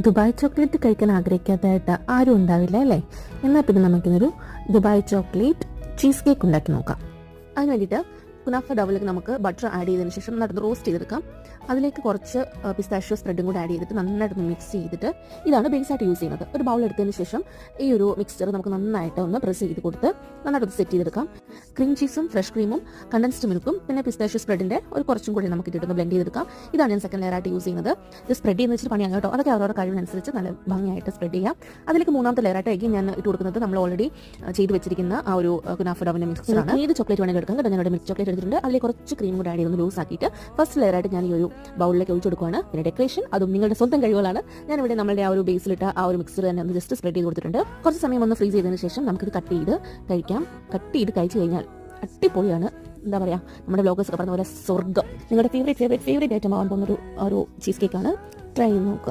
Dubai chocolate കഴിക്കാൻ ആഗ്രഹിക്കാത്തതായിട്ട് ആരും ഉണ്ടാവില്ല അല്ലേ? എന്നാൽ പിന്നെ നമുക്കിന്നൊരു ദുബായ് ചോക്ലേറ്റ് ചീസ് കേക്ക് ഉണ്ടാക്കി നോക്കാം. അതിന് വേണ്ടിയിട്ട് കുനാഫ ഡബിലേക്ക് നമുക്ക് ബട്ടർ ആഡ് ചെയ്തതിന് ശേഷം നന്നായിട്ട് റോസ്റ്റ് ചെയ്തെടുക്കാം. അതിലേക്ക് കുറച്ച് പിസ്താഷ്യോ സ്പ്രെഡും കൂടെ ആഡ് ചെയ്തിട്ട് നന്നായിട്ട് മിക്സ് ചെയ്തിട്ട് ഇതാണ് ബേസായിട്ട് യൂസ് ചെയ്യുന്നത്. ഒരു ബൗൾ എടുത്തതിന് ശേഷം ഈ ഒരു മിക്സ്ചർ നമുക്ക് നന്നായിട്ട് ഒന്ന് പ്രസ് ചെയ്ത് കൊടുത്ത് നന്നായിട്ട് സെറ്റ് ചെയ്തെടുക്കാം. ക്രീം ചീസും ഫ്രഷ് ക്രീമും കണ്ടൻസ്ഡ് മിൽക്കും പിന്നെ പിസ്താഷ്യോ സ്പ്രെഡിൻ്റെ ഒരു കുറച്ചും കൂടി നമുക്ക് ഇട്ടിട്ട് ബ്ലെൻഡ് ചെയ്തെടുക്കാം. ഇതാണ് ഞാൻ സെക്കൻഡ് ലെയറായിട്ട് യൂസ് ചെയ്യുന്നത്. ഇത് സ്പ്രെഡ് ചെയ്യുന്ന വെച്ചിട്ട് പണിയാണ് കേട്ടോ. അതൊക്കെ അവരുടെ കഴിവിനനുസരിച്ച് നല്ല ഭംഗിയായിട്ട് സ്പ്രെഡ് ചെയ്യാം. അതിലേക്ക് മൂന്നാമത്തെ ലെയറായിട്ട് എഗിൻ ഞാൻ ഇട്ട് കൊടുക്കുന്നത് നമ്മൾ ഓൾറെഡി ചെയ്ത് വെച്ചിരിക്കുന്ന ആ ഒരു കുനാഫ ഡബിൻ്റെ മിക്സ്ചറാണ്. ഏത് ചോക്ലേറ്റ് വേണമെങ്കിൽ എടുക്കാം കേട്ടോ. ഞാനിവിടെ മിൽക്ക് ചോക്ലേറ്റ് എടുത്തിട്ടുണ്ട്. അതിലേക്ക് കുറച്ച് ക്രീം കൂടെ ആഡ് ചെയ്ത് ലൂസ് ആക്കിയിട്ട് ഫസ്റ്റ് ലെയറായിട്ട് ഞാൻ ഈ ഒരു ബൗളിലേക്ക് ഒഴിച്ചു കൊടുക്കുകയാണ്. പിന്നെ ഡെക്കറേഷൻ അതും നിങ്ങളുടെ സ്വന്തം കഴിവുകളാണ്. ഞാനിവിടെ നമ്മുടെ ആ ഒരു ബേസിലിട്ട ആ ഒരു മിക്സർ തന്നെ ഒന്ന് ജസ്റ്റ് സ്പ്രെഡ് ചെയ്ത് കൊടുത്തിട്ടുണ്ട്. കുറച്ച് സമയം ഒന്ന് ഫ്രീസ് ചെയ്തതിന് ശേഷം നമുക്കിത് കട്ട് ചെയ്ത് കഴിക്കാം. കട്ട് ചെയ്ത് കഴിച്ചു കഴിഞ്ഞാൽ അടിപൊളിയാണ്. എന്താ പറയുക, നമ്മുടെ വ്ലോഗേഴ്സ് ഒക്കെ പറഞ്ഞ പോലെ സ്വർഗ്ഗം. നിങ്ങളുടെ ഫേവറേറ്റ് ഐറ്റം ആവാൻ പോകുന്നൊരു ചീസ് കേക്കാണ്. ട്രൈ ചെയ്ത് നോക്കുക.